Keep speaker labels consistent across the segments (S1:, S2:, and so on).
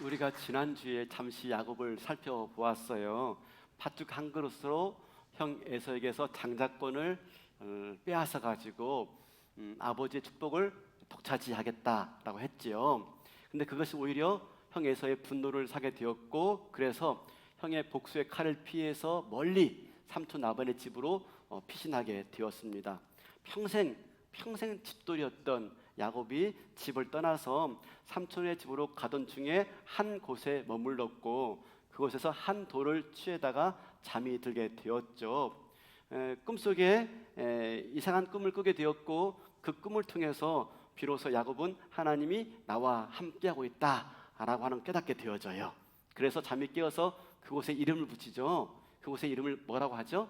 S1: 우리가 지난주에 잠시 야곱을 살펴보았어요. 팥죽 한 그릇으로 형 에서에게서 장자권을 빼앗아 가지고 아버지의 축복을 독차지하겠다라고 했지요. 근데 그것이 오히려 형 에서의 분노를 사게 되었고, 그래서 형의 복수의 칼을 피해서 멀리 삼촌 라반의 집으로 피신하게 되었습니다. 평생 집돌이였던 야곱이 집을 떠나서 삼촌의 집으로 가던 중에 한 곳에 머물렀고, 그곳에서 한 돌을 취해다가 잠이 들게 되었죠. 꿈속에 이상한 꿈을 꾸게 되었고, 그 꿈을 통해서 비로소 야곱은 하나님이 나와 함께하고 있다라고 하는 깨닫게 되어져요. 그래서 잠이 깨어서 그곳에 이름을 붙이죠. 그곳의 이름을 뭐라고 하죠?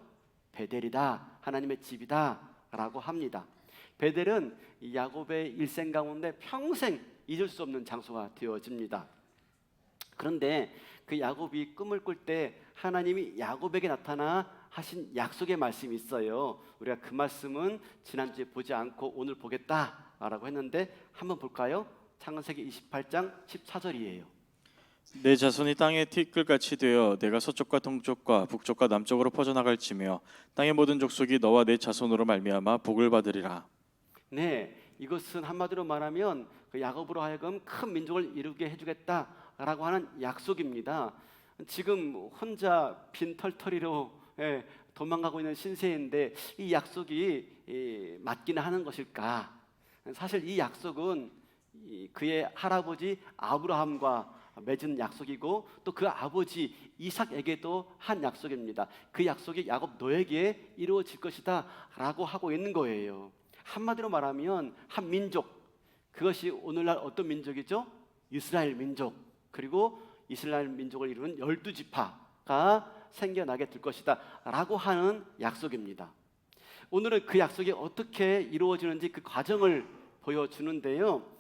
S1: 베델이다, 하나님의 집이다 라고 합니다. 베델은 이 야곱의 일생 가운데 평생 잊을 수 없는 장소가 되어집니다. 그런데 그 야곱이 꿈을 꿀 때 하나님이 야곱에게 나타나 하신 약속의 말씀이 있어요. 우리가 그 말씀은 지난주에 보지 않고 오늘 보겠다라고 했는데 한번 볼까요? 창세기 28장 14절이에요.
S2: 내 자손이 땅의 티끌같이 되어 내가 서쪽과 동쪽과 북쪽과 남쪽으로 퍼져나갈지며 땅의 모든 족속이 너와 내 자손으로 말미암아 복을 받으리라.
S1: 네, 이것은 한마디로 말하면 그 야곱으로 하여금 큰 민족을 이루게 해주겠다라고 하는 약속입니다. 지금 혼자 빈털터리로 도망가고 있는 신세인데 이 약속이 맞기는 하는 것일까? 사실 이 약속은 그의 할아버지 아브라함과 맺은 약속이고, 또 그 아버지 이삭에게도 한 약속입니다. 그 약속이 야곱 너에게 이루어질 것이다 라고 하고 있는 거예요. 한마디로 말하면 한 민족, 그것이 오늘날 어떤 민족이죠? 이스라엘 민족, 그리고 이스라엘 민족을 이루는 12지파가 생겨나게 될 것이다 라고 하는 약속입니다. 오늘은 그 약속이 어떻게 이루어지는지 그 과정을 보여주는데요.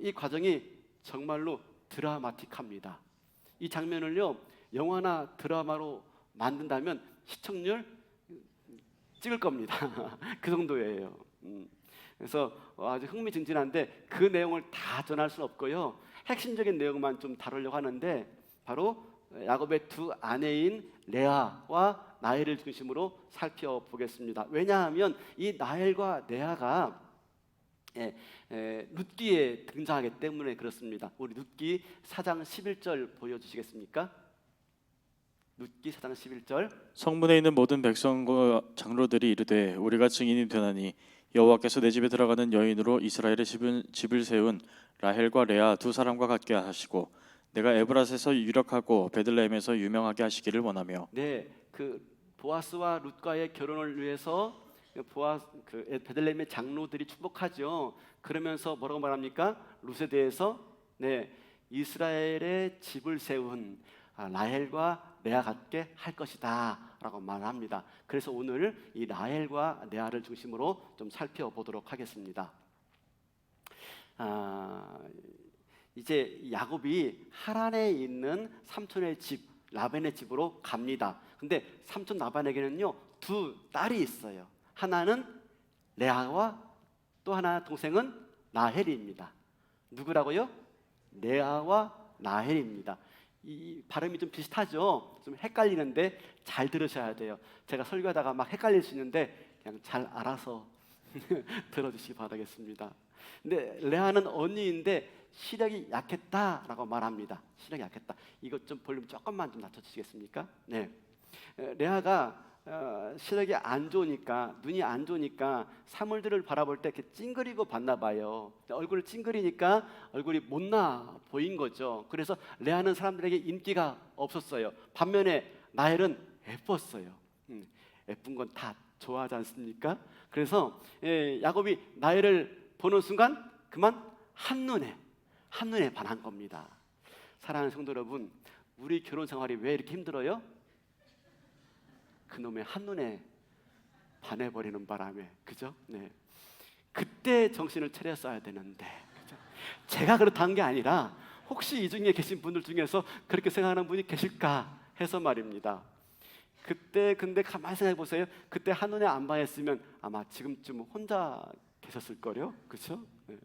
S1: 이 과정이 정말로 드라마틱합니다. 이 장면을요, 영화나 드라마로 만든다면 시청률 찍을 겁니다. 그 정도예요. 그래서 아주 흥미진진한데 그 내용을 다 전할 수는 없고요. 핵심적인 내용만 좀 다루려고 하는데, 바로 야곱의 두 아내인 레아와 나헬을 중심으로 살펴보겠습니다. 왜냐하면 이 나헬과 레아가 룻기에 등장하기 때문에 그렇습니다. 우리 룻기 4장 11절 보여주시겠습니까? 룻기 4장 11절.
S2: 성문에 있는 모든 백성과 장로들이 이르되 우리가 증인이 되나니 여호와께서 내 집에 들어가는 여인으로 이스라엘의 집을 세운 라헬과 레아 두 사람과 같게 하시고 내가 에브라스에서 유력하고 베들레헴에서 유명하게 하시기를 원하며.
S1: 네, 그 보아스와 룻과의 결혼을 위해서 베들레헴의 장로들이 축복하죠. 그러면서 뭐라고 말합니까? 룻에 대해서 이스라엘의 집을 세운 라헬과 레아 같게 할 것이다 라고 말합니다. 그래서 오늘 이 라헬과 레아를 중심으로 좀 살펴보도록 하겠습니다. 이제 야곱이 하란에 있는 삼촌의 집 라반의 집으로 갑니다. 근데 삼촌 라반에게는요 두 딸이 있어요. 하나는 레아와 또 하나 동생은 라헬입니다. 누구라고요? 레아와 라헬입니다. 이 발음이 좀 비슷하죠? 좀 헷갈리는데 잘 들으셔야 돼요. 제가 설교하다가 막 헷갈릴 수 있는데 그냥 잘 알아서 들어주시기 바라겠습니다. 근데 레아는 언니인데 시력이 약했다라고 말합니다. 시력이 약했다. 이것 좀 볼륨 조금만 좀 낮춰주시겠습니까? 네. 레아가 시력이 안 좋으니까, 눈이 안 좋으니까 사물들을 바라볼 때 이렇게 찡그리고 봤나 봐요. 얼굴을 찡그리니까 얼굴이 못나 보인 거죠. 그래서 레아는 사람들에게 인기가 없었어요. 반면에 라헬은 예뻤어요. 예쁜 건 다 좋아하지 않습니까? 그래서 야곱이 라헬을 보는 순간 그만 한눈에 반한 겁니다. 사랑하는 성도 여러분, 우리 결혼 생활이 왜 이렇게 힘들어요? 그놈의 한눈에 반해버리는 바람에, 그죠? 네. 그때 정신을 차렸어야 되는데, 그죠? 제가 그렇다는 게 아니라 혹시 이 중에 계신 분들 중에서 그렇게 생각하는 분이 계실까 해서 말입니다. 그때 근데 가만히 생각해 보세요. 그때 한눈에 안 반했으면 아마 지금쯤 혼자 계셨을 거요, 그렇죠? 네.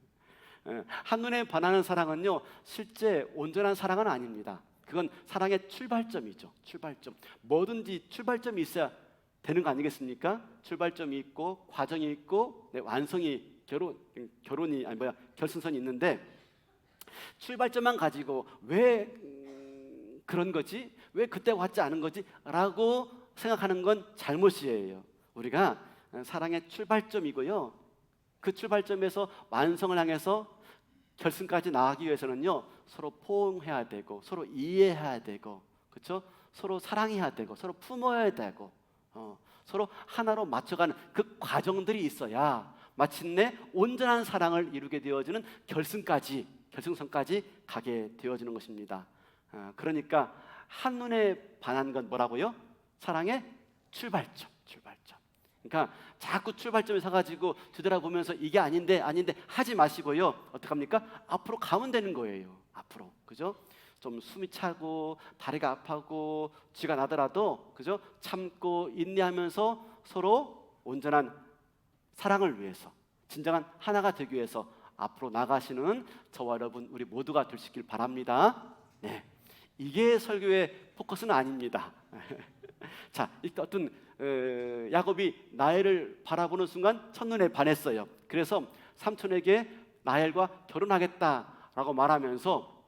S1: 한눈에 반하는 사랑은요, 실제 온전한 사랑은 아닙니다. 그건 사랑의 출발점이죠. 출발점. 뭐든지 출발점이 있어야 되는 거 아니겠습니까? 출발점이 있고 과정이 있고 완성이 결혼이 아니 뭐야 결승선이 있는데, 출발점만 가지고 왜 그런 거지? 왜 그때 왔지 않은 거지? 라고 생각하는 건 잘못이에요. 우리가 사랑의 출발점이고요, 그 출발점에서 완성을 향해서 결승까지 나가기 위해서는요, 서로 포용해야 되고 서로 이해해야 되고, 그렇죠? 서로 사랑해야 되고 서로 품어야 되고, 서로 하나로 맞춰가는 그 과정들이 있어야 마침내 온전한 사랑을 이루게 되어지는 결승선까지 가게 되어지는 것입니다. 그러니까 한눈에 반한 건 뭐라고요? 사랑의 출발점. 그러니까 자꾸 출발점에 서가지고 뒤돌아보면서 이게 아닌데 하지 마시고요, 어떡합니까? 앞으로 가면 되는 거예요. 앞으로, 그죠? 좀 숨이 차고 다리가 아파고 쥐가 나더라도, 그죠? 참고 인내하면서 서로 온전한 사랑을 위해서, 진정한 하나가 되기 위해서 앞으로 나가시는 저와 여러분 우리 모두가 될 수 있길 바랍니다. 네, 이게 설교의 포커스는 아닙니다. 자, 일단 어떤 야곱이 라헬을 바라보는 순간 첫눈에 반했어요. 그래서 삼촌에게 라헬과 결혼하겠다라고 말하면서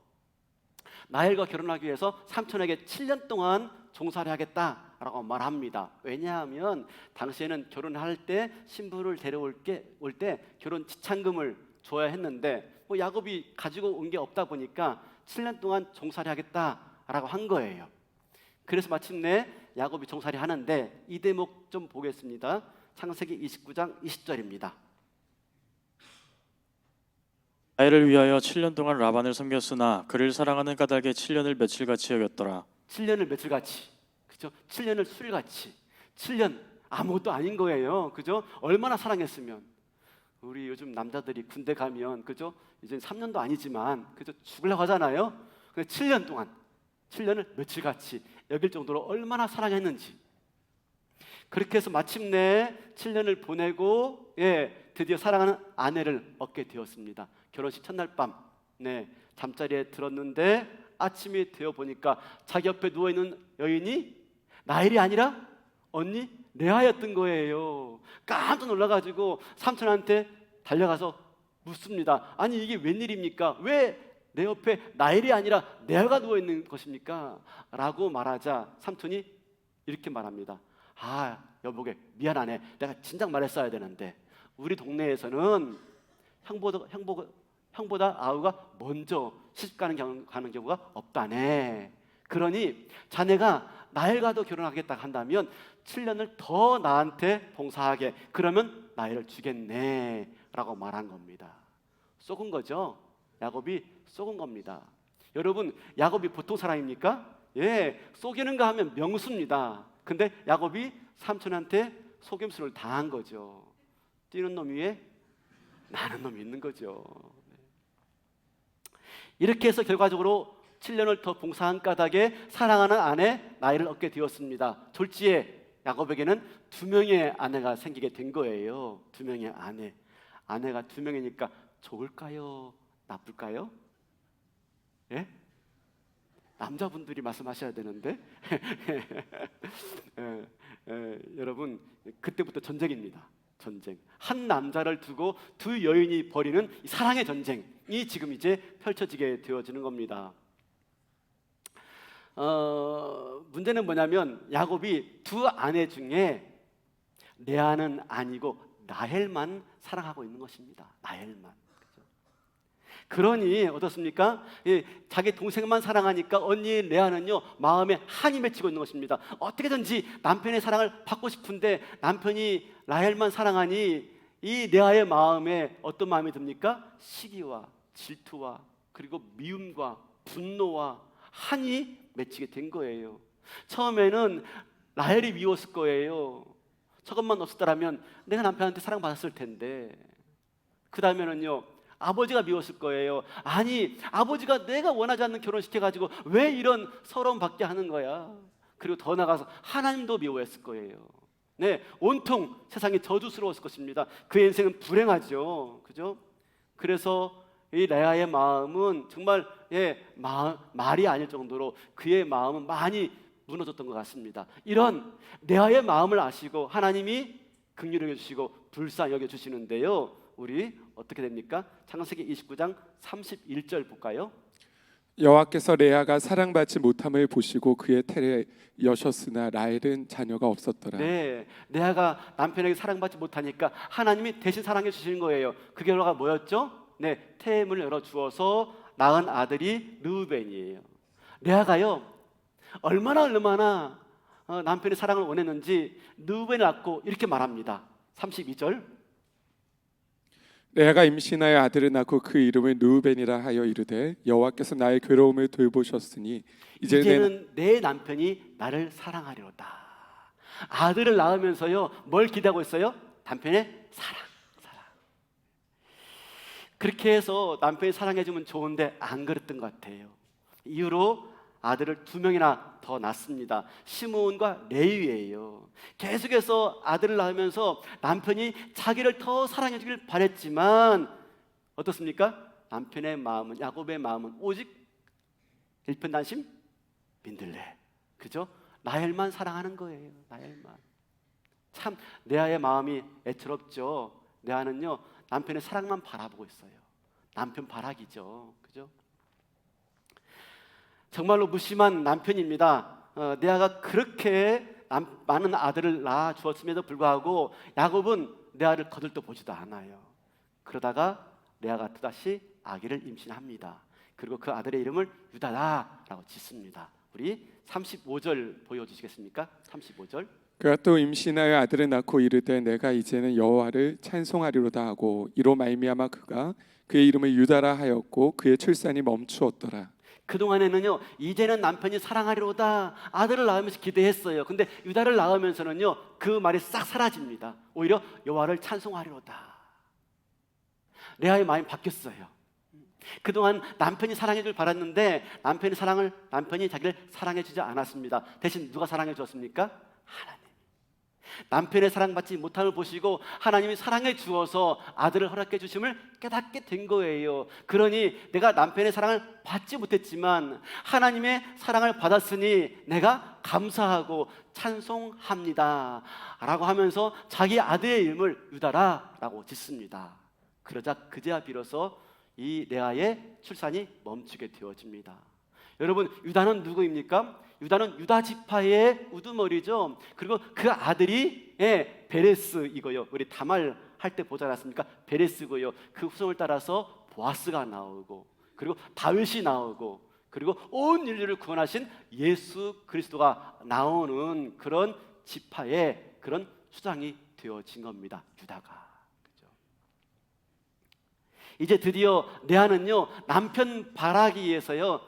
S1: 라헬과 결혼하기 위해서 삼촌에게 7년 동안 종살이 하겠다라고 말합니다. 왜냐하면 당시에는 결혼할 때 신부를 데려올 때 결혼 지참금을 줘야 했는데, 뭐 야곱이 가지고 온 게 없다 보니까 7년 동안 종살이 하겠다라고 한 거예요. 그래서 마침내 야곱이 종살이 하는데, 이 대목 좀 보겠습니다. 창세기 29장 20절입니다.
S2: 라헬을 위하여 7년 동안 라반을 섬겼으나 그를 사랑하는 까닭에 7년을 며칠같이 여겼더라.
S1: 7년을 며칠같이, 그죠? 7년을 술같이. 7년 아무것도 아닌 거예요, 그죠? 얼마나 사랑했으면. 우리 요즘 남자들이 군대 가면, 그죠? 이제 3년도 아니지만, 그죠? 죽으려고 하잖아요. 근데 7년 동안, 7년을 며칠같이 여길 정도로 얼마나 사랑했는지. 그렇게 해서 마침내 7년을 보내고, 드디어 사랑하는 아내를 얻게 되었습니다. 결혼식 첫날 밤, 잠자리에 들었는데 아침이 되어 보니까 자기 옆에 누워 있는 여인이 라헬이 아니라 언니 레아였던 거예요. 깜짝 놀라가지고 삼촌한테 달려가서 묻습니다. 아니 이게 웬일입니까? 왜 내 옆에 라헬이 아니라 레아가 누워 있는 것입니까? 라고 말하자 삼촌이 이렇게 말합니다. 아, 여보게 미안하네. 내가 진작 말했어야 되는데 우리 동네에서는 형보다 아우가 먼저 시집 가는 경우가 없다네. 그러니 자네가 라헬과도 결혼하겠다 한다면 7년을 더 나한테 봉사하게, 그러면 라헬을 주겠네 라고 말한 겁니다. 속은 거죠. 야곱이 속은 겁니다. 여러분, 야곱이 보통 사람입니까? 속이는가 하면 명수입니다. 근데 야곱이 삼촌한테 속임수를 당한 거죠. 뛰는 놈 위에 나는 놈이 있는 거죠. 이렇게 해서 결과적으로 7년을 더 봉사한 까닭에 사랑하는 아내 라헬을 얻게 되었습니다. 졸지에 야곱에게는 2명의 아내가 생기게 된 거예요. 2명의 아내가 2명이니까 좋을까요? 나쁠까요? 남자분들이 말씀하셔야 되는데 여러분, 그때부터 전쟁입니다. 전쟁. 한 남자를 두고 2 여인이 벌이는 사랑의 전쟁이 지금 이제 펼쳐지게 되어지는 겁니다. 문제는 뭐냐면 야곱이 2 아내 중에 레아는 아니고 라헬만 사랑하고 있는 것입니다. 라헬만. 그러니 어떻습니까? 자기 동생만 사랑하니까 언니 레아는요 마음에 한이 맺히고 있는 것입니다. 어떻게든지 남편의 사랑을 받고 싶은데 남편이 라헬만 사랑하니 이 레아의 마음에 어떤 마음이 듭니까? 시기와 질투와 그리고 미움과 분노와 한이 맺히게 된 거예요. 처음에는 라헬이 미웠을 거예요. 저것만 없었더라면 내가 남편한테 사랑받았을 텐데. 그 다음에는요 아버지가 미웠을 거예요. 아니 아버지가 내가 원하지 않는 결혼시켜가지고 왜 이런 서러움 받게 하는 거야. 그리고 더 나가서 하나님도 미워했을 거예요. 온통 세상이 저주스러웠을 것입니다. 그의 인생은 불행하죠, 그죠? 그래서 이 레아의 마음은 정말 말이 아닐 정도로 그의 마음은 많이 무너졌던 것 같습니다. 이런 레아의 마음을 아시고 하나님이 긍휼히 여겨주시고 불쌍히 여겨주시는데요, 우리 어떻게 됩니까? 창세기 29장 31절 볼까요?
S3: 여호와께서 레아가 사랑받지 못함을 보시고 그의 태를 여셨으나 라헬은 자녀가 없었더라.
S1: 네, 레아가 남편에게 사랑받지 못하니까 하나님이 대신 사랑해 주시는 거예요. 그 결과가 뭐였죠? 네, 태문을 열어 주어서 낳은 아들이 르우벤이에요. 레아가요, 얼마나 남편의 사랑을 원했는지 르우벤을 낳고 이렇게 말합니다. 32절.
S3: 레아가 임신하여 아들을 낳고 그 이름을 르우벤이라 하여 이르되 여호와께서 나의 괴로움을 돌보셨으니
S1: 이제는 내 남편이 나를 사랑하리로다. 아들을 낳으면서요, 뭘 기대하고 있어요? 남편의 사랑. 그렇게 해서 남편이 사랑해주면 좋은데 안 그랬던 것 같아요. 이후로 아들을 2명이나 더 낳습니다. 시므온과 레위예요. 계속해서 아들을 낳으면서 남편이 자기를 더 사랑해주길 바랬지만 어떻습니까? 남편의 마음은, 야곱의 마음은 오직 일편단심, 민들레. 그죠? 라헬만 사랑하는 거예요. 라헬만. 참 레아의 마음이 애처롭죠. 레아는요, 남편의 사랑만 바라보고 있어요. 남편 바라기죠. 그죠? 정말로 무심한 남편입니다. 레아가 그렇게 많은 아들을 낳아 주었음에도 불구하고 야곱은 레아를 거들떠 보지도 않아요. 그러다가 레아가 또다시 아기를 임신합니다. 그리고 그 아들의 이름을 유다다라고 짓습니다. 우리 35절 보여주시겠습니까? 35절.
S3: 그가 또 임신하여 아들을 낳고 이르되 내가 이제는 여호와를 찬송하리로다 하고 이로 말미암아 그가 그의 이름을 유다라 하였고 그의 출산이 멈추었더라.
S1: 그동안에는요, 이제는 남편이 사랑하리로다 아들을 낳으면서 기대했어요. 근데 유다를 낳으면서는요, 그 말이 싹 사라집니다. 오히려 여호와를 찬송하리로다. 레아의 마음이 바뀌었어요. 그동안 남편이 사랑해줄 바랐는데 남편이 자기를 사랑해주지 않았습니다. 대신 누가 사랑해 주었습니까? 하나님. 남편의 사랑받지 못함을 보시고 하나님이 사랑해 주어서 아들을 허락해 주심을 깨닫게 된 거예요. 그러니 내가 남편의 사랑을 받지 못했지만 하나님의 사랑을 받았으니 내가 감사하고 찬송합니다 라고 하면서 자기 아들의 이름을 유다라 라고 짓습니다. 그러자 그제야 비로소 이 레아의 출산이 멈추게 되어집니다. 여러분, 유다는 누구입니까? 유다는 유다 지파의 우두머리죠. 그리고 그 아들이 베레스이고요. 우리 다말 할 때 보지 않았습니까? 베레스고요. 그 후손을 따라서 보아스가 나오고, 그리고 다윗이 나오고, 그리고 온 인류를 구원하신 예수 그리스도가 나오는 그런 지파의 그런 수장이 되어진 겁니다. 유다가. 이제 드디어 레아는요, 남편 바라기 위해서요,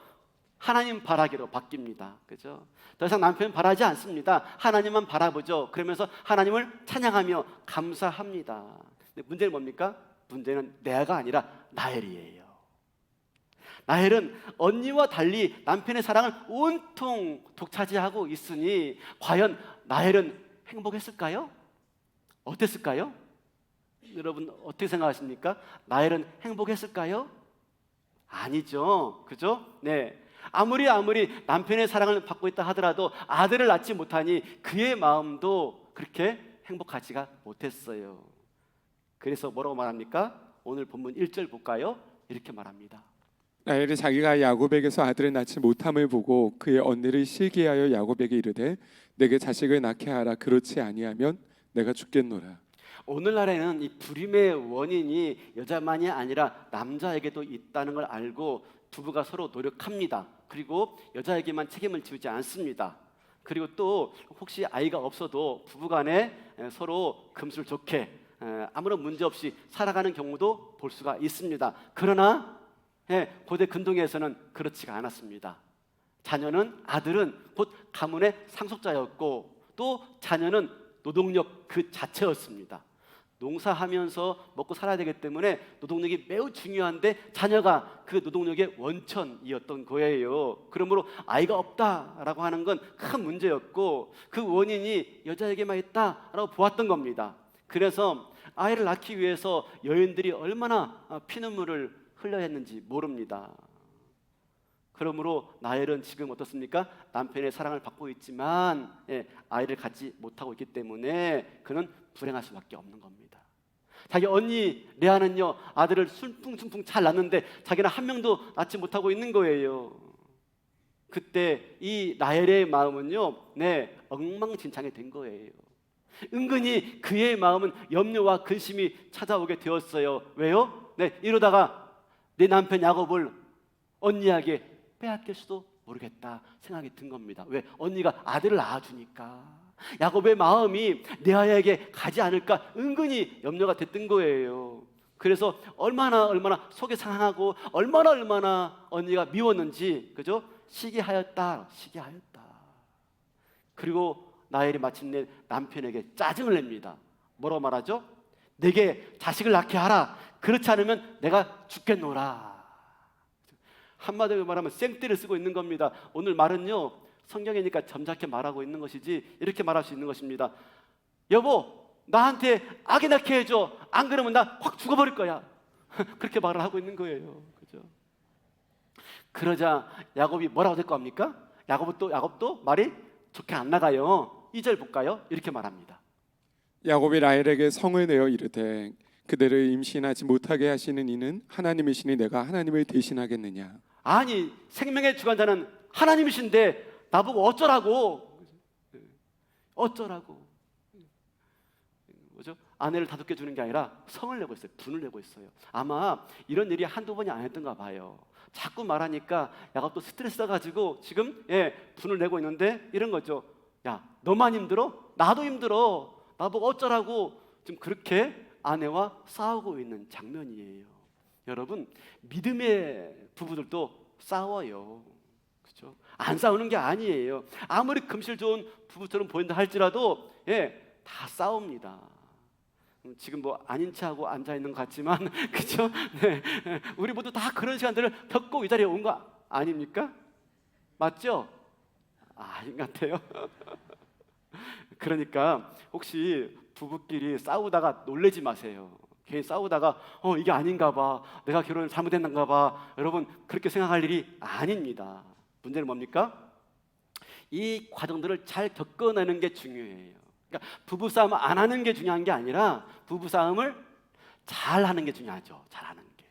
S1: 하나님 바라기로 바뀝니다. 그죠? 더 이상 남편 바라지 않습니다. 하나님만 바라보죠. 그러면서 하나님을 찬양하며 감사합니다. 근데 문제는 뭡니까? 문제는 레아가 아니라 라헬이에요. 라헬은 언니와 달리 남편의 사랑을 온통 독차지하고 있으니 과연 라헬은 행복했을까요? 어땠을까요? 여러분 어떻게 생각하십니까? 라헬은 행복했을까요? 아니죠. 그죠? 네. 아무리 남편의 사랑을 받고 있다 하더라도 아들을 낳지 못하니 그의 마음도 그렇게 행복하지가 못했어요. 그래서 뭐라고 말합니까? 오늘 본문 1절 볼까요? 이렇게 말합니다.
S3: 라헬이 자기가 야곱에게서 아들을 낳지 못함을 보고 그의 언니를 시기하여 야곱에게 이르되 내게 자식을 낳게 하라. 그렇지 아니하면 내가 죽겠노라.
S1: 오늘날에는 이 불임의 원인이 여자만이 아니라 남자에게도 있다는 걸 알고 부부가 서로 노력합니다. 그리고 여자에게만 책임을 지우지 않습니다. 그리고 또 혹시 아이가 없어도 부부간에 서로 금슬좋게 아무런 문제 없이 살아가는 경우도 볼 수가 있습니다. 그러나 고대 근동에서는 그렇지가 않았습니다. 아들은 곧 가문의 상속자였고 또 자녀는 노동력 그 자체였습니다. 농사하면서 먹고 살아야 되기 때문에 노동력이 매우 중요한데 자녀가 그 노동력의 원천이었던 거예요. 그러므로 아이가 없다라고 하는 건 큰 문제였고 그 원인이 여자에게만 있다라고 보았던 겁니다. 그래서 아이를 낳기 위해서 여인들이 얼마나 피눈물을 흘려야 했는지 모릅니다. 그러므로 라헬은 지금 어떻습니까? 남편의 사랑을 받고 있지만 아이를 갖지 못하고 있기 때문에 그는 불행할 수밖에 없는 겁니다. 자기 언니 레아는요, 아들을 순풍순풍 잘 낳는데 자기는 한 명도 낳지 못하고 있는 거예요. 그때 이 라헬의 마음은요, 엉망진창이 된 거예요. 은근히 그의 마음은 염려와 근심이 찾아오게 되었어요. 왜요? 이러다가 내 남편 야곱을 언니에게 빼앗길 수도 모르겠다 생각이 든 겁니다. 왜? 언니가 아들을 낳아주니까. 야곱의 마음이 레아에게 가지 않을까 은근히 염려가 됐던 거예요. 그래서 얼마나 속이 상하고 얼마나 언니가 미웠는지, 그죠? 시기하였다. 그리고 라헬이 마침내 남편에게 짜증을 냅니다. 뭐라고 말하죠? 내게 자식을 낳게 하라. 그렇지 않으면 내가 죽겠노라. 한마디로 말하면 생떼를 쓰고 있는 겁니다. 오늘 말은요, 성경이니까 점잖게 말하고 있는 것이지 이렇게 말할 수 있는 것입니다. 여보, 나한테 아기 낳게 해줘. 안 그러면 나 확 죽어버릴 거야. 그렇게 말을 하고 있는 거예요. 그죠? 그러자 야곱이 뭐라고 될 겁니까? 야곱도 말이 좋게 안 나가요. 2절 볼까요? 이렇게 말합니다.
S3: 야곱이 라헬에게 성을 내어 이르되 그대를 임신하지 못하게 하시는 이는 하나님이시니 내가 하나님을 대신하겠느냐.
S1: 아니, 생명의 주관자는 하나님이신데 나보고 어쩌라고? 뭐죠? 아내를 다독게 주는 게 아니라 성을 내고 있어요. 분을 내고 있어요. 아마 이런 일이 한두 번이 아니었던가 봐요. 자꾸 말하니까 야곱도 스트레스 가지고 지금 분을 내고 있는데 이런 거죠. 야, 너만 힘들어? 나도 힘들어. 나보고 어쩌라고? 지금 그렇게 아내와 싸우고 있는 장면이에요. 여러분, 믿음의 부부들도 싸워요. 그렇죠? 안 싸우는 게 아니에요. 아무리 금실 좋은 부부처럼 보인다 할지라도 다 싸웁니다. 지금 뭐 아닌 체하고 앉아 있는 것 같지만 그렇죠? 우리 모두 다 그런 시간들을 겪고 이 자리에 온 거 아닙니까? 맞죠? 아닌 것 같아요. 그러니까 혹시 부부끼리 싸우다가 놀래지 마세요. 괜히 싸우다가 이게 아닌가 봐, 내가 결혼을 잘못했는가 봐, 여러분 그렇게 생각할 일이 아닙니다. 문제는 뭡니까? 이 과정들을 잘 겪어내는 게 중요해요. 그러니까 부부싸움 안 하는 게 중요한 게 아니라 부부싸움을 잘 하는 게 중요하죠. 잘 하는 게.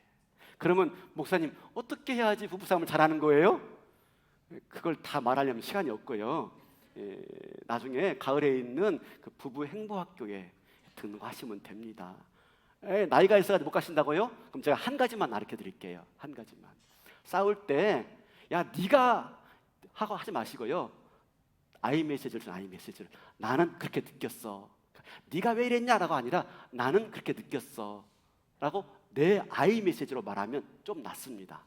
S1: 그러면 목사님, 어떻게 해야지 부부싸움을 잘 하는 거예요? 그걸 다 말하려면 시간이 없고요. 나중에 가을에 있는 그 부부 행보학교에 등록하시면 됩니다. 나이가 있어가지고 못 가신다고요? 그럼 제가 한 가지만 가르쳐 드릴게요. 한 가지만. 싸울 때 야, 네가 하고 하지 마시고요. 아이 메시지를 나는 그렇게 느꼈어. 네가 왜 이랬냐라고 아니라 나는 그렇게 느꼈어 라고 내 아이 메시지로 말하면 좀 낫습니다.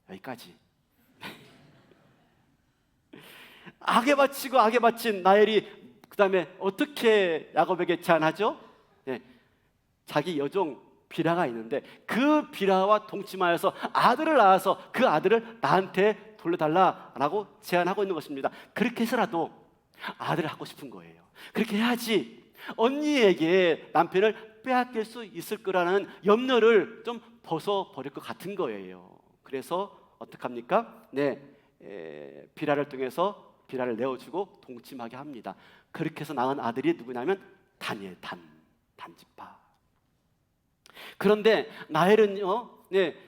S1: 여기까지. 악에 바친 라헬이 그 다음에 어떻게 야곱에게 제안하죠? 자기 여종 비라가 있는데 그 비라와 동침하여서 아들을 낳아서 그 아들을 나한테 돌려달라라고 제안하고 있는 것입니다. 그렇게 해서라도 아들을 하고 싶은 거예요. 그렇게 해야지 언니에게 남편을 빼앗길 수 있을 거라는 염려를 좀 벗어버릴 것 같은 거예요. 그래서 어떡합니까? 비라를 통해서 비라를 내어주고 동침하게 합니다. 그렇게 해서 낳은 아들이 누구냐면 단이에요. 단지파. 그런데 라헬은요,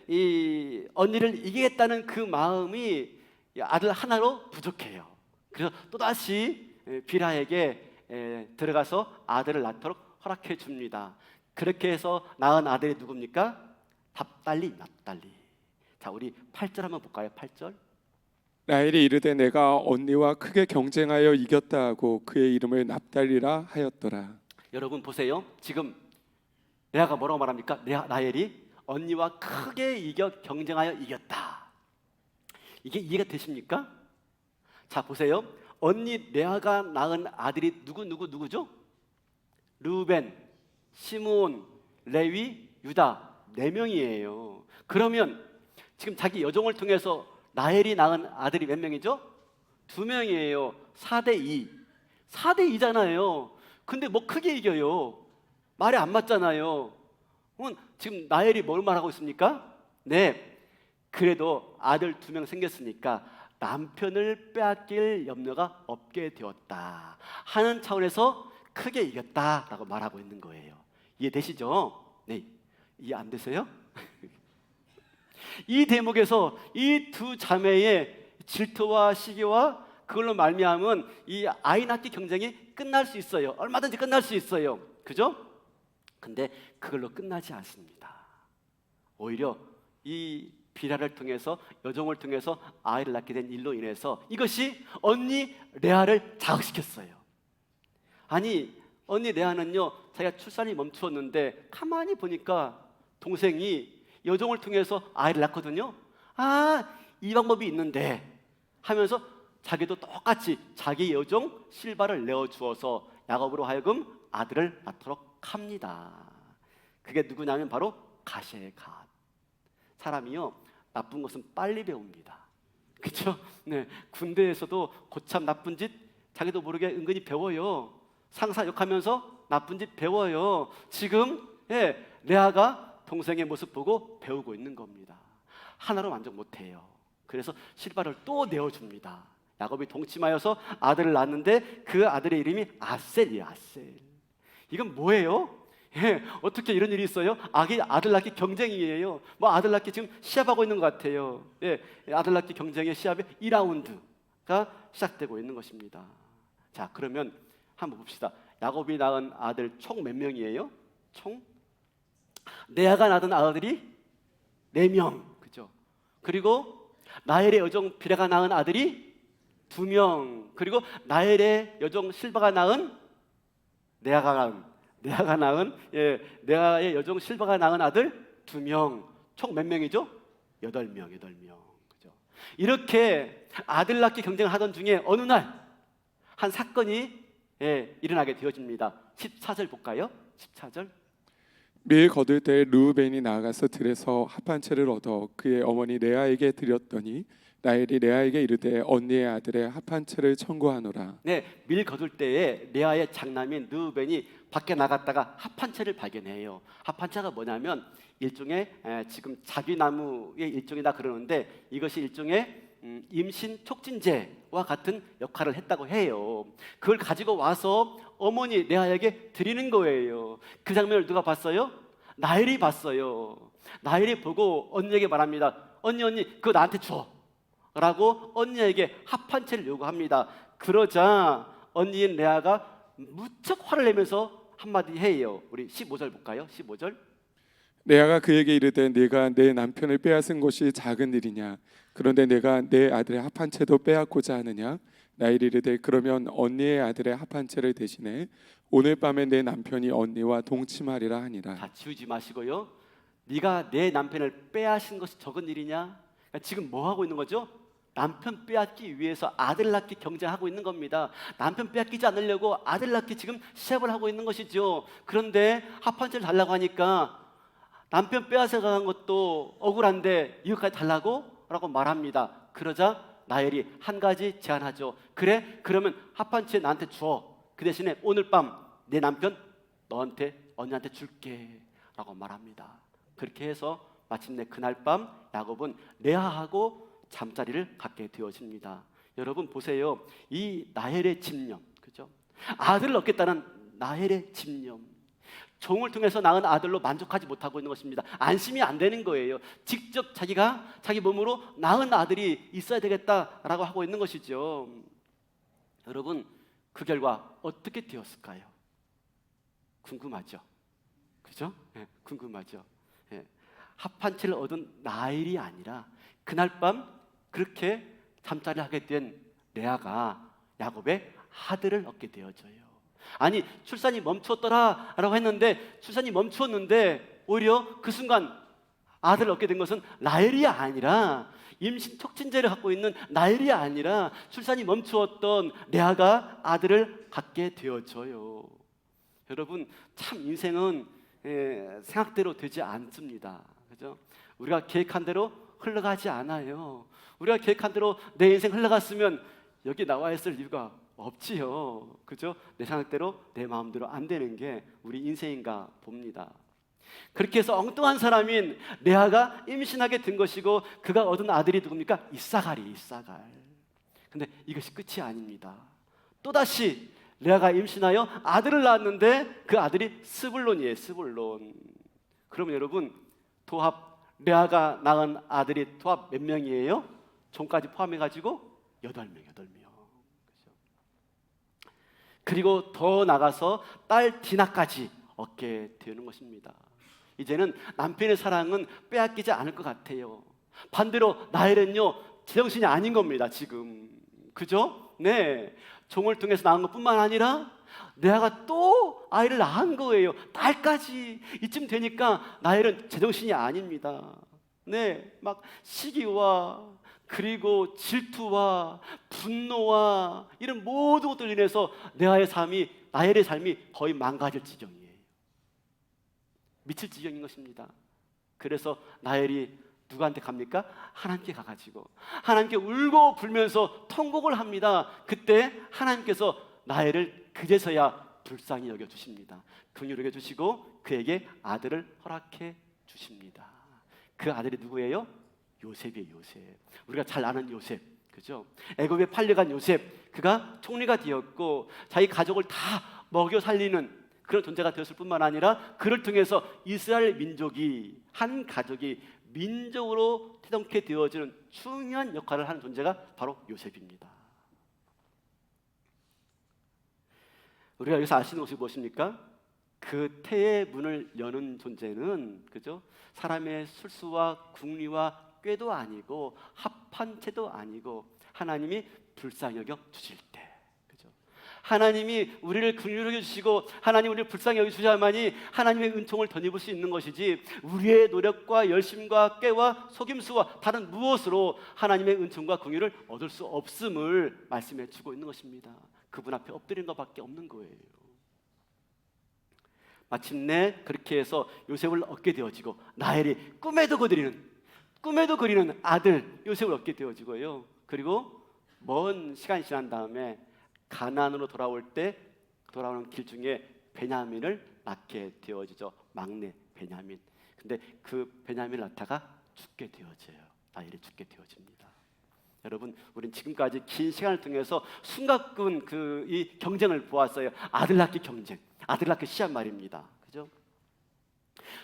S1: 이 언니를 이기겠다는 그 마음이 아들 하나로 부족해요. 그래서 또다시 비라에게 들어가서 아들을 낳도록 허락해 줍니다. 그렇게 해서 낳은 아들이 누굽니까? 납달리. 자, 우리 8절 한번 볼까요? 8절.
S3: 라헬이 이르되 내가 언니와 크게 경쟁하여 이겼다 하고 그의 이름을 납달리라 하였더라.
S1: 여러분 보세요. 지금 레아가 뭐라고 말합니까? 라헬이 언니와 크게 경쟁하여 이겼다. 이게 이해가 되십니까? 자, 보세요. 언니 레아가 낳은 아들이 누구죠? 르우벤, 시므온, 레위, 유다 4명이에요. 그러면 지금 자기 여종을 통해서 라헬이 낳은 아들이 몇 명이죠? 2명이에요. 4대2. 4대2잖아요. 근데 뭐 크게 이겨요. 말이 안 맞잖아요. 지금 라헬이 뭘 말하고 있습니까? 네, 그래도 아들 2명 생겼으니까 남편을 빼앗길 염려가 없게 되었다 하는 차원에서 크게 이겼다라고 말하고 있는 거예요. 이해되시죠? 네, 이해 안 되세요? 이 대목에서 이 2자매의 질투와 시기와 그걸로 말미암은 이 아이 낳기 경쟁이 끝날 수 있어요. 얼마든지 끝날 수 있어요. 그죠? 근데 그걸로 끝나지 않습니다. 오히려 이 비라를 통해서, 여종을 통해서 아이를 낳게 된 일로 인해서 이것이 언니 레아를 자극시켰어요. 아니, 언니 레아는요, 자기가 출산이 멈추었는데 가만히 보니까 동생이 여종을 통해서 아이를 낳거든요. 아, 이 방법이 있는데 하면서 자기도 똑같이 자기 여종 실바를 내어주어서 야곱으로 하여금 아들을 낳도록 합니다. 그게 누구냐면 바로 갓이에요. 갓. 사람이요, 나쁜 것은 빨리 배웁니다. 그렇죠? 네, 군대에서도 고참 나쁜 짓 자기도 모르게 은근히 배워요. 상사 욕하면서 나쁜 짓 배워요. 지금 레아가 동생의 모습 보고 배우고 있는 겁니다. 하나로 만족 못해요. 그래서 실바를 또 내어줍니다. 야곱이 동침하여서 아들을 낳았는데 그 아들의 이름이 아셀이에요. 아셀. 이건 뭐예요? 어떻게 이런 일이 있어요? 아들 낳기 경쟁이에요. 뭐 아들 낳기 지금 시합하고 있는 것 같아요. 아들 낳기 경쟁의 시합의 2라운드가 시작되고 있는 것입니다. 자, 그러면 한번 봅시다. 야곱이 낳은 아들 총 몇 명이에요? 총 레아가 낳은 아들이 4명. 그죠? 그리고 라헬의 여종 비라가 낳은 아들이 2명. 그리고 라헬의 여종 실바가 낳은 레아의 여종 실바가 낳은 아들 2명. 총 몇 명이죠? 8명. 그죠? 이렇게 아들 낳기 경쟁을 하던 중에 어느 날 한 사건이 일어나게 되어집니다. 14절 볼까요? 14절.
S3: 밀 거둘 때 르우벤이 나아가서 들에서 합한 채를 얻어 그의 어머니 레아에게 드렸더니 라헬이 레아에게 이르되 언니의 아들의 합한 채를 청구하노라.
S1: 네, 밀 거둘 때에 레아의 장남인 르우벤이 밖에 나갔다가 합한 채를 발견해요. 합한 채가 뭐냐면 일종의 지금 자귀나무의 일종이다 그러는데 이것이 일종의 임신 촉진제와 같은 역할을 했다고 해요. 그걸 가지고 와서 어머니 레아에게 드리는 거예요. 그 장면을 누가 봤어요? 라헬이 봤어요. 라헬이 보고 언니에게 말합니다. 언니 그거 나한테 줘 라고 언니에게 합한 채를 요구합니다. 그러자 언니인 레아가 무척 화를 내면서 한마디 해요. 우리 15절 볼까요? 15절.
S3: 레아가 그에게 이르되 네가 내 남편을 빼앗은 것이 작은 일이냐? 그런데 내가 내 아들의 합한 채도 빼앗고자 하느냐? 라헬이 이르되 그러면 언니의 아들의 합한 채를 대신해 오늘 밤에 내 남편이 언니와 동침하리라 하니라.
S1: 자, 지우지 마시고요. 네가 내 남편을 빼앗은 것이 적은 일이냐? 그러니까 지금 뭐 하고 있는 거죠? 남편 빼앗기 위해서 아들 낳기 경쟁하고 있는 겁니다. 남편 빼앗기지 않으려고 아들 낳기 지금 시합을 하고 있는 것이죠. 그런데 합한 채를 달라고 하니까 남편 빼앗아 간 것도 억울한데 이것까지 달라고? 라고 말합니다. 그러자 라헬이 한 가지 제안하죠. 그래? 그러면 합한 채 나한테 줘. 그 대신에 오늘 밤 내 남편 언니한테 줄게 라고 말합니다. 그렇게 해서 마침내 그날 밤 야곱은 레아하고 잠자리를 갖게 되어집니다. 여러분 보세요. 이 라헬의 집념, 그죠? 아들을 얻겠다는 라헬의 집념. 종을 통해서 낳은 아들로 만족하지 못하고 있는 것입니다. 안심이 안 되는 거예요. 직접 자기가 자기 몸으로 낳은 아들이 있어야 되겠다라고 하고 있는 것이죠. 여러분 그 결과 어떻게 되었을까요? 궁금하죠? 그죠? 궁금하죠? 합한 채를 얻은 라헬이 아니라 그날 밤 그렇게 잠자리를 하게 된 레아가 야곱의 아들을 얻게 되어져요. 아니 출산이 멈추었더라라고 했는데 출산이 멈추었는데 오히려 그 순간 아들을 얻게 된 것은 라헬이 아니라 임신 촉진제를 갖고 있는 라헬이 아니라 출산이 멈추었던 레아가 아들을 갖게 되어져요. 여러분 참 인생은 생각대로 되지 않습니다. 그죠? 우리가 계획한 대로 흘러가지 않아요. 우리가 계획한 대로 내 인생 흘러갔으면 여기 나와 있을 이유가 없지요. 그죠? 내 생각대로 내 마음대로 안 되는 게 우리 인생인가 봅니다. 그렇게 해서 엉뚱한 사람인 레아가 임신하게 된 것이고 그가 얻은 아들이 누굽니까? 이사갈. 근데 이것이 끝이 아닙니다. 또다시 레아가 임신하여 아들을 낳았는데 그 아들이 스불론이에요. 스불론. 그러면 여러분 도합 레아가 낳은 아들이 도합 몇 명이에요? 종까지 포함해가지고 8명. 그리고 더 나가서 딸 디나까지 얻게 되는 것입니다. 이제는 남편의 사랑은 빼앗기지 않을 것 같아요. 반대로 라헬은요 제정신이 아닌 겁니다. 지금 그죠? 네, 종을 통해서 낳은 것뿐만 아니라 레아가 또 아이를 낳은 거예요. 딸까지. 이쯤 되니까 라헬은 제정신이 아닙니다. 네, 막 시기와 그리고 질투와 분노와 이런 모든 것들로 인해서 라헬의 삶이 거의 망가질 지경이에요. 미칠 지경인 것입니다. 그래서 라헬이 누구한테 갑니까? 하나님께 가가지고 하나님께 울고 불면서 통곡을 합니다. 그때 하나님께서 라헬을 그제서야 불쌍히 여겨주십니다. 긍휼히 여겨주시고 그에게 아들을 허락해 주십니다. 그 아들이 누구예요? 요셉이에요. 요셉. 우리가 잘 아는 요셉, 그죠? 애굽에 팔려간 요셉, 그가 총리가 되었고 자기 가족을 다 먹여 살리는 그런 존재가 되었을 뿐만 아니라 그를 통해서 이스라엘 민족이 한 가족이 민족으로 태동케 되어지는 중요한 역할을 하는 존재가 바로 요셉입니다. 우리가 여기서 알 수 있는 것이 무엇입니까? 그 태의 문을 여는 존재는 그죠? 사람의 술수와 궁리와 꾀도 아니고 합한 채도 아니고 하나님이 불쌍히 여겨 주실 때, 그죠? 하나님이 우리를 긍휼히 여겨 주시고 하나님 우리를 불쌍히 여겨 주셔야만이 하나님의 은총을 덧입을 수 있는 것이지 우리의 노력과 열심과 꾀와 속임수와 다른 무엇으로 하나님의 은총과 긍휼을 얻을 수 없음을 말씀해 주고 있는 것입니다. 그분 앞에 엎드리는 것밖에 없는 거예요. 마침내 그렇게 해서 요셉을 얻게 되어지고 라헬이 꿈에도 그리는 아들 요셉을 얻게 되어지고요. 그리고 먼 시간이 지난 다음에 가나안으로 돌아오는 길 중에 베냐민을 낳게 되어지죠. 막내 베냐민. 근데 그 베냐민을 낳다가 죽게 되어져요. 라헬이 죽게 되어집니다. 여러분, 우린 지금까지 긴 시간을 통해서 숨가쁜 이 경쟁을 보았어요. 아들 낳기 경쟁, 아들 낳기 시합 말입니다. 그죠?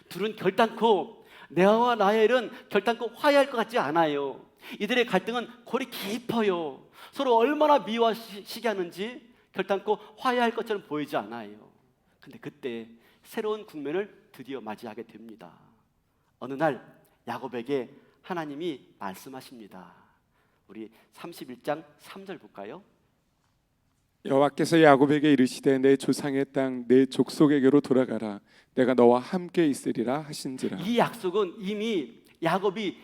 S1: 둘은 결단코 레아와 라헬은 결단코 화해할 것 같지 않아요. 이들의 갈등은 골이 깊어요. 서로 얼마나 미워하시게 하는지 결단코 화해할 것처럼 보이지 않아요. 근데 그때 새로운 국면을 드디어 맞이하게 됩니다. 어느 날 야곱에게 하나님이 말씀하십니다. 우리 31장 3절 볼까요?
S3: 여호와께서 야곱에게 이르시되 내 조상의 땅 내 족속에게로 돌아가라. 내가 너와 함께 있으리라 하신지라.
S1: 이 약속은 이미 야곱이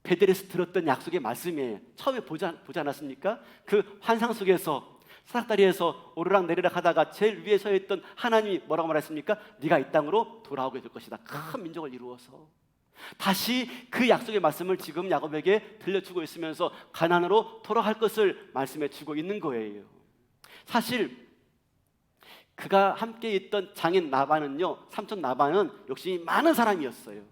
S1: 베델에서 들었던 약속의 말씀이에요. 처음에 보지 않았습니까? 그 환상 속에서 사닥다리에서 오르락내리락 하다가 제일 위에 서 있던 하나님이 뭐라고 말했습니까? 네가 이 땅으로 돌아오게 될 것이다. 큰 민족을 이루어서 다시 그 약속의 말씀을 지금 야곱에게 들려주고 있으면서 가나안으로 돌아갈 것을 말씀해 주고 있는 거예요. 사실 그가 함께 있던 장인 라반은요, 삼촌 라반은 욕심이 많은 사람이었어요.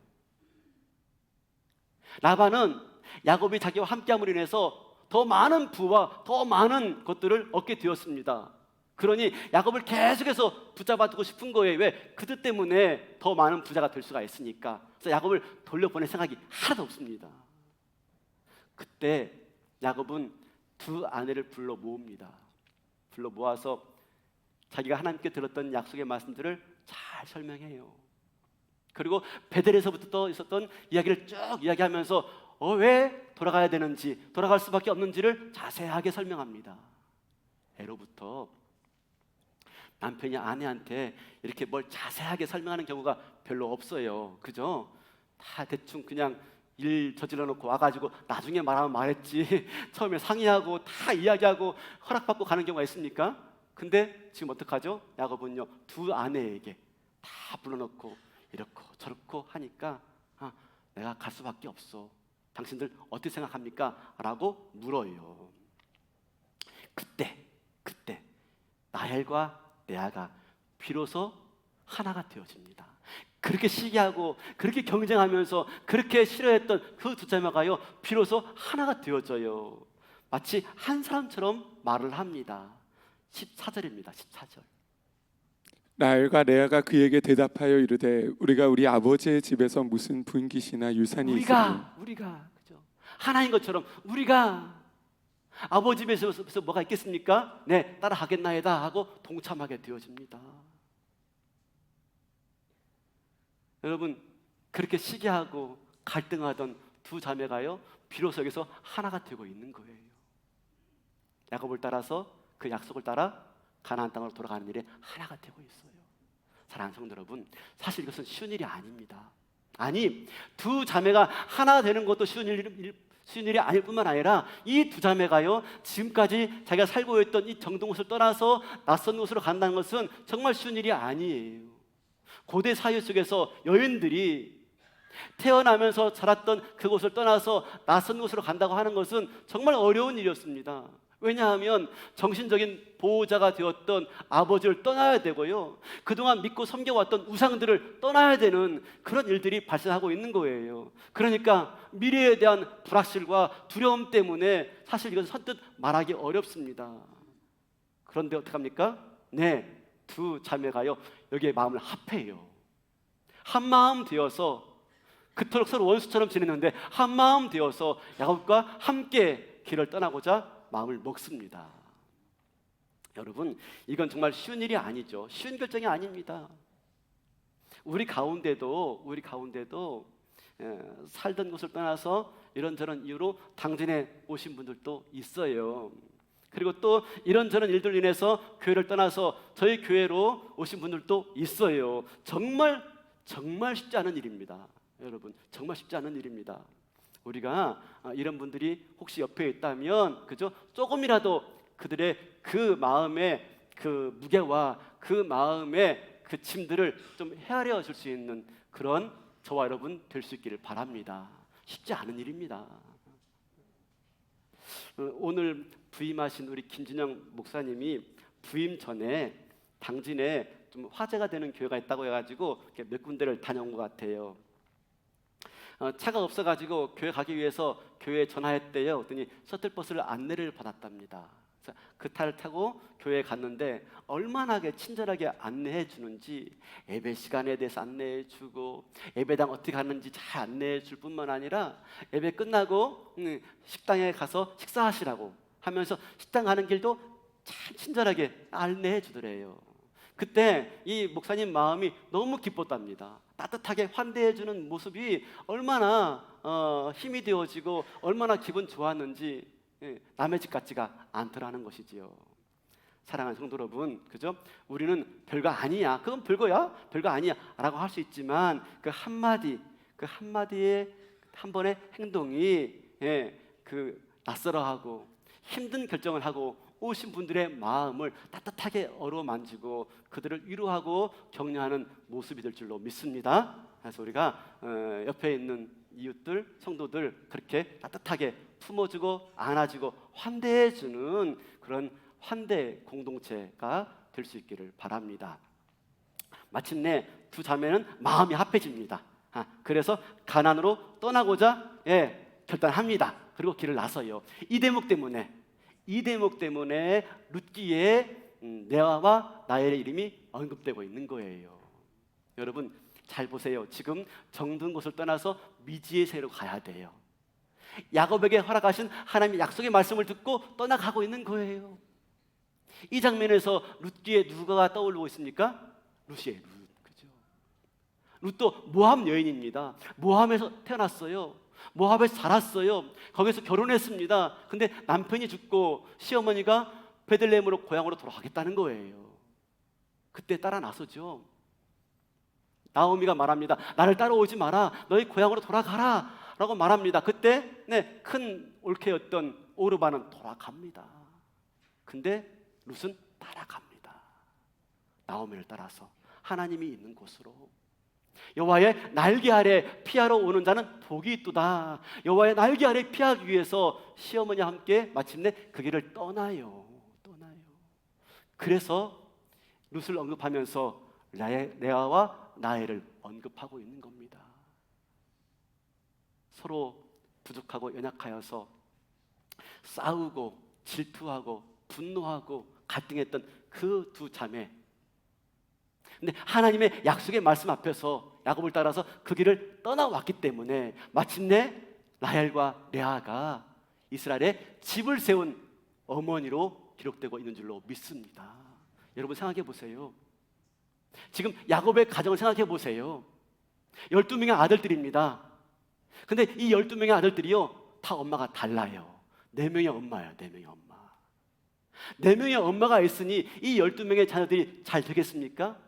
S1: 라반은 야곱이 자기와 함께함으로 인해서 더 많은 부와 더 많은 것들을 얻게 되었습니다. 그러니 야곱을 계속해서 붙잡아두고 싶은 거예요. 왜? 그들 때문에 더 많은 부자가 될 수가 있으니까. 그래서 야곱을 돌려보낼 생각이 하나도 없습니다. 그때 야곱은 두 아내를 불러 모읍니다. 불러 모아서 자기가 하나님께 들었던 약속의 말씀들을 잘 설명해요. 그리고 베델에서부터 있었던 이야기를 쭉 이야기하면서 왜 돌아가야 되는지, 돌아갈 수밖에 없는지를 자세하게 설명합니다. 애로부터 남편이 아내한테 이렇게 뭘 자세하게 설명하는 경우가 별로 없어요. 그죠? 다 대충 그냥 일 저질러 놓고 와가지고 나중에 말하면 말했지 처음에 상의하고 다 이야기하고 허락받고 가는 경우가 있습니까? 근데 지금 어떡하죠? 야곱은요 두 아내에게 다 불러놓고 이렇고 저렇고 하니까 내가 갈 수밖에 없어. 당신들 어떻게 생각합니까? 라고 물어요. 그때 라헬과 레아가 비로소 하나가 되어집니다. 그렇게 시기하고 그렇게 경쟁하면서 그렇게 싫어했던 그 두 자매가요 비로소 하나가 되어져요. 마치 한 사람처럼 말을 합니다. 14절입니다. 14절.
S3: 라헬과 레아가 그에게 대답하여 이르되 우리가 우리 아버지의 집에서 무슨 분깃이나 유산이 있으리요.
S1: 우리가 그죠? 하나인 것처럼 우리가 아버지 집에서 뭐가 있겠습니까? 네, 따라하겠나이다 하고 동참하게 되어집니다. 여러분, 그렇게 시기하고 갈등하던 두 자매가요 비로소 여기서 하나가 되고 있는 거예요. 야곱을 따라서 그 약속을 따라 가나안 땅으로 돌아가는 일에 하나가 되고 있어요. 사랑하는 성도 여러분, 사실 이것은 쉬운 일이 아닙니다. 아니, 두 자매가 하나 되는 것도 쉬운 일이 아닐 뿐만 아니라 이 두 자매가요 지금까지 자기가 살고 있던 이 정든 곳을 떠나서 낯선 곳으로 간다는 것은 정말 쉬운 일이 아니에요. 고대 사회 속에서 여인들이 태어나면서 자랐던 그곳을 떠나서 낯선 곳으로 간다고 하는 것은 정말 어려운 일이었습니다. 왜냐하면 정신적인 보호자가 되었던 아버지를 떠나야 되고요, 그동안 믿고 섬겨왔던 우상들을 떠나야 되는 그런 일들이 발생하고 있는 거예요. 그러니까 미래에 대한 불확실과 두려움 때문에 사실 이건 선뜻 말하기 어렵습니다. 그런데 어떡합니까? 네, 두 자매가요 여기에 마음을 합해요. 한 마음 되어서, 그토록 서로 원수처럼 지냈는데 한 마음 되어서 야곱과 함께 길을 떠나고자 마음을 먹습니다. 여러분, 이건 정말 쉬운 일이 아니죠. 쉬운 결정이 아닙니다. 우리 가운데도 살던 곳을 떠나서 이런저런 이유로 당진에 오신 분들도 있어요. 그리고 또 이런저런 일들로 인해서 교회를 떠나서 저희 교회로 오신 분들도 있어요. 정말 쉽지 않은 일입니다. 여러분, 정말 쉽지 않은 일입니다. 우리가 이런 분들이 혹시 옆에 있다면 그죠? 조금이라도 그들의 그 마음의 그 무게와 그 마음의 그 짐들을 좀 헤아려 줄 수 있는 그런 저와 여러분 될 수 있기를 바랍니다. 쉽지 않은 일입니다. 오늘 부임하신 우리 김진영 목사님이 부임 전에 당진에 좀 화제가 되는 교회가 있다고 해가지고 몇 군데를 다녀온 것 같아요. 차가 없어가지고 교회 가기 위해서 교회에 전화했대요. 그랬더니 셔틀버스를 안내를 받았답니다. 그래서 그 차를 타고 교회에 갔는데 얼마나 친절하게 안내해 주는지, 예배 시간에 대해서 안내해 주고 예배당 어떻게 가는지 잘 안내해 줄 뿐만 아니라 예배 끝나고 식당에 가서 식사하시라고 하면서 식당 가는 길도 참 친절하게 안내해 주더래요. 그때 이 목사님 마음이 너무 기뻤답니다. 따뜻하게 환대해 주는 모습이 얼마나 힘이 되어지고 얼마나 기분 좋았는지 남의 집 같지가 않더라는 것이지요. 사랑하는 성도 여러분, 그죠? 우리는 별거 아니야, 그건 별거야, 별거 아니야 라고 할 수 있지만 그 한마디의 한 번의 행동이 그 낯설어하고 힘든 결정을 하고 오신 분들의 마음을 따뜻하게 어루만지고 그들을 위로하고 격려하는 모습이 될 줄로 믿습니다. 그래서 우리가 옆에 있는 이웃들, 성도들 그렇게 따뜻하게 품어주고 안아주고 환대해주는 그런 환대 공동체가 될 수 있기를 바랍니다. 마침내 두 자매는 마음이 합해집니다. 그래서 가나안으로 떠나고자 결단합니다. 그리고 길을 나서요. 이 대목 때문에 룻기에 레아와 라헬의 이름이 언급되고 있는 거예요. 여러분 잘 보세요. 지금 정든 곳을 떠나서 미지의 세로 가야 돼요. 야곱에게 허락하신 하나님의 약속의 말씀을 듣고 떠나가고 있는 거예요. 이 장면에서 룻기에 누가 떠오르고 있습니까? 룻이에요. 그죠? 룻도 모함 여인입니다. 모함에서 태어났어요. 모압에서 자랐어요. 거기서 결혼했습니다. 근데 남편이 죽고 시어머니가 베들레헴으로 고향으로 돌아가겠다는 거예요. 그때 따라 나서죠. 나오미가 말합니다. 나를 따라오지 마라. 너희 고향으로 돌아가라 라고 말합니다. 그때 큰 올케였던 오르바는 돌아갑니다. 근데 룻은 따라갑니다. 나오미를 따라서 하나님이 있는 곳으로. 여호와의 날개 아래 피하러 오는 자는 복이 있도다. 여호와의 날개 아래 피하기 위해서 시어머니와 함께 마침내 그 길을 떠나요. 그래서 룻을 언급하면서 레아와 라헬을 언급하고 있는 겁니다. 서로 부족하고 연약하여서 싸우고 질투하고 분노하고 갈등했던 그 두 자매. 근데 하나님의 약속의 말씀 앞에서 야곱을 따라서 그 길을 떠나왔기 때문에 마침내 라헬과 레아가 이스라엘에 집을 세운 어머니로 기록되고 있는 줄로 믿습니다. 여러분 생각해 보세요. 지금 야곱의 가정을 생각해 보세요. 12명의 아들들입니다. 근데 이 12명의 아들들이요, 다 엄마가 달라요. 4명의 엄마예요. 4명의 엄마. 4명의 엄마가 있으니 이 12명의 자녀들이 잘 되겠습니까?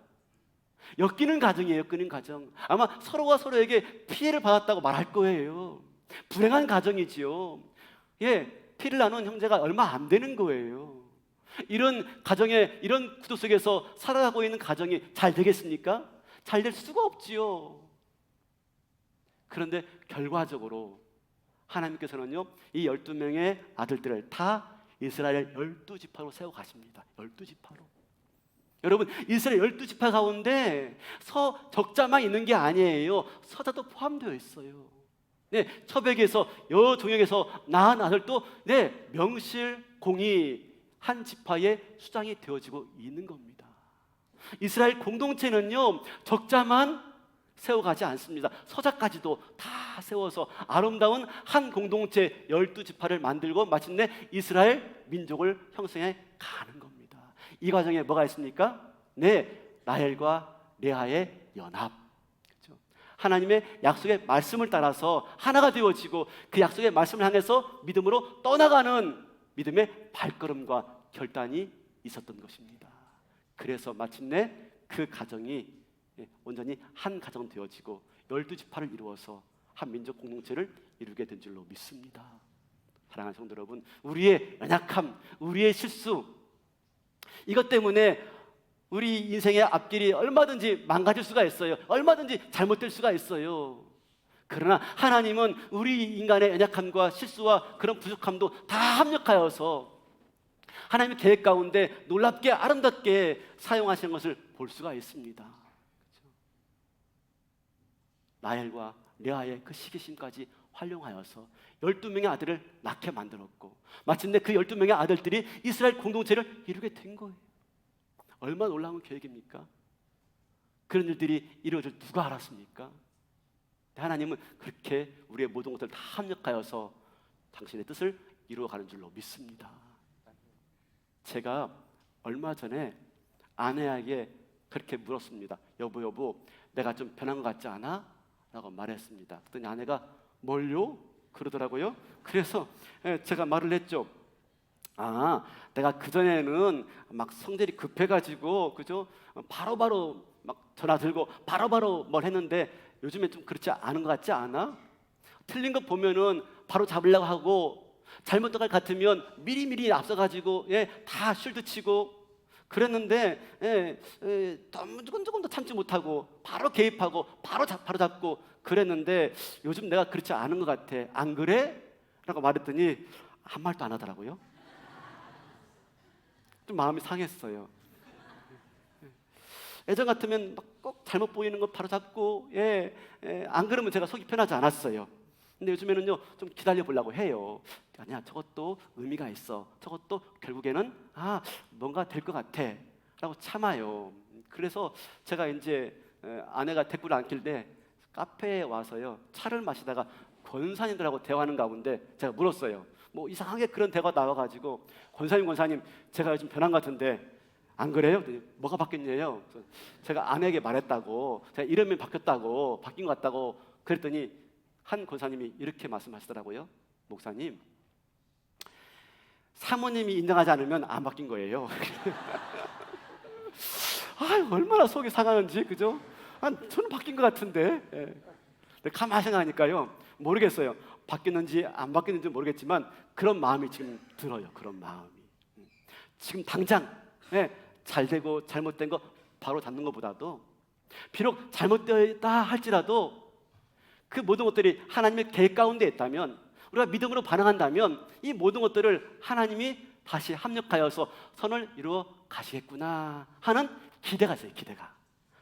S1: 엮이는 가정이에요. 엮이는 가정. 아마 서로가 서로에게 피해를 받았다고 말할 거예요. 불행한 가정이지요. 피를 나눈 형제가 얼마 안 되는 거예요. 이런 가정에, 이런 구도 속에서 살아가고 있는 가정이 잘 되겠습니까? 잘 될 수가 없지요. 그런데 결과적으로 하나님께서는요, 이 12명의 아들들을 다 이스라엘 12지파로 세워 가십니다. 12지파로. 여러분, 이스라엘 12지파 가운데 적자만 있는 게 아니에요. 서자도 포함되어 있어요. 첩에게서, 여종에게서 낳은 아들도 명실공히 한 지파의 수장이 되어지고 있는 겁니다. 이스라엘 공동체는요, 적자만 세워가지 않습니다. 서자까지도 다 세워서 아름다운 한 공동체 12지파를 만들고 마침내 이스라엘 민족을 형성해 가는 겁니다. 이 과정에 뭐가 있습니까? 라헬과 레아의 연합. 그렇죠? 하나님의 약속의 말씀을 따라서 하나가 되어지고 그 약속의 말씀을 향해서 믿음으로 떠나가는 믿음의 발걸음과 결단이 있었던 것입니다. 그래서 마침내 그 가정이 온전히 한 가정 되어지고 12지파를 이루어서 한 민족 공동체를 이루게 된 줄로 믿습니다. 사랑하는 성도 여러분, 우리의 연약함, 우리의 실수, 이것 때문에 우리 인생의 앞길이 얼마든지 망가질 수가 있어요. 얼마든지 잘못될 수가 있어요. 그러나 하나님은 우리 인간의 연약함과 실수와 그런 부족함도 다 합력하여서 하나님의 계획 가운데 놀랍게 아름답게 사용하시는 것을 볼 수가 있습니다. 그렇죠? 라헬과 레아의 그 시기심까지 활용하여서 12명의 아들을 낳게 만들었고 마침내 그 12명의 아들들이 이스라엘 공동체를 이루게 된 거예요. 얼마나 놀라운 계획입니까? 그런 일들이 이루어질 누가 알았습니까? 하나님은 그렇게 우리의 모든 것들을 다 합력하여서 당신의 뜻을 이루어가는 줄로 믿습니다. 제가 얼마 전에 아내에게 그렇게 물었습니다. 여보, 내가 좀 변한 것 같지 않아? 라고 말했습니다. 그랬더니 아내가 뭘요? 그러더라고요. 그래서 제가 말을 했죠. 내가 그전에는 막 성질이 급해가지고, 그죠? 바로바로 막 전화 들고 바로바로 뭘 했는데 요즘에 좀 그렇지 않은 것 같지 않아? 틀린 거 보면은 바로 잡으려고 하고 잘못된 것 같으면 미리미리 앞서가지고 다 쉴드 치고 그랬는데 조금 더 참지 못하고 바로 개입하고 바로 잡고 그랬는데 요즘 내가 그렇지 않은 것 같아. 안 그래? 라고 말했더니 한 말도 안 하더라고요. 좀 마음이 상했어요. 예전 같으면 꼭 잘못 보이는 거 바로 잡고 안 그러면 제가 속이 편하지 않았어요. 근데 요즘에는요 좀 기다려 보려고 해요. 아니야, 저것도 의미가 있어. 저것도 결국에는 뭔가 될 것 같아 라고 참아요. 그래서 제가 이제 아내가 댓글을 안 낄 때 카페에 와서요 차를 마시다가 권사님들하고 대화하는 가운데 제가 물었어요. 뭐 이상하게 그런 대화가 나와가지고 권사님 제가 요즘 변한 것 같은데 안 그래요? 뭐가 바뀌었냐요? 제가 아내에게 말했다고, 제가 이름이 바뀌었다고, 바뀐 것 같다고 그랬더니 한 권사님이 이렇게 말씀하시더라고요. 목사님, 사모님이 인정하지 않으면 안 바뀐 거예요. 얼마나 속이 상하는지, 그죠? 저는 바뀐 것 같은데. 근데 가만히 생각하니까요 모르겠어요. 바뀌었는지 안 바뀌었는지 모르겠지만 그런 마음이 지금 들어요. 그런 마음이 지금 당장 잘 되고 잘못된 거 바로 잡는 것보다도 비록 잘못되었다 할지라도 그 모든 것들이 하나님의 계획 가운데 있다면, 우리가 믿음으로 반응한다면 이 모든 것들을 하나님이 다시 합력하여서 선을 이루어 가시겠구나 하는 기대가 있어요. 기대가.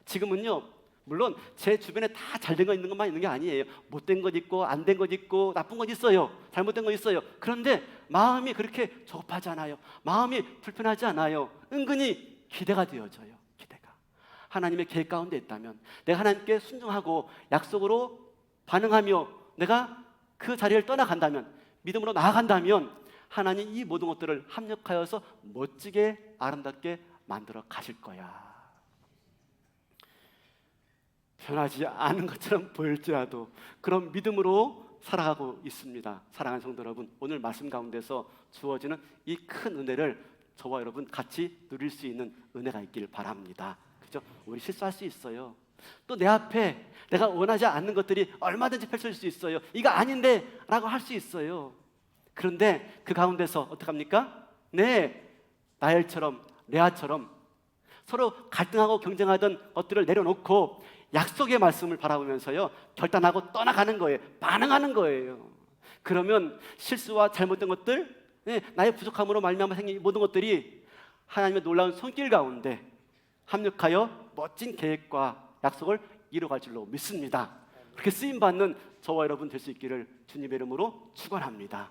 S1: 지금은요 물론 제 주변에 다 잘된 거 있는 것만 있는 게 아니에요. 못된 것 있고 안 된 것 있고 나쁜 것 있어요. 잘못된 거 있어요. 그런데 마음이 그렇게 조급하지 않아요. 마음이 불편하지 않아요. 은근히 기대가 되어져요. 기대가. 하나님의 계획 가운데 있다면 내가 하나님께 순종하고 약속으로 반응하며 내가 그 자리를 떠나간다면, 믿음으로 나아간다면 하나님 이 모든 것들을 합력하여서 멋지게 아름답게 만들어 가실 거야. 변하지 않은 것처럼 보일지라도 그런 믿음으로 살아가고 있습니다. 사랑하는 성도 여러분, 오늘 말씀 가운데서 주어지는 이 큰 은혜를 저와 여러분 같이 누릴 수 있는 은혜가 있길 바랍니다. 그죠? 우리 실수할 수 있어요. 또 내 앞에 내가 원하지 않는 것들이 얼마든지 펼쳐질 수 있어요. 이거 아닌데 라고 할 수 있어요. 그런데 그 가운데서 어떡합니까? 네, 나엘처럼 레아처럼 서로 갈등하고 경쟁하던 것들을 내려놓고 약속의 말씀을 바라보면서요, 결단하고 떠나가는 거예요. 반응하는 거예요. 그러면 실수와 잘못된 것들, 나의 부족함으로 말미암아 생긴 모든 것들이 하나님의 놀라운 손길 가운데 합력하여 멋진 계획과 약속을 이루어갈 줄로 믿습니다. 그렇게 쓰임받는 저와 여러분 될 수 있기를 주님의 이름으로 축원합니다.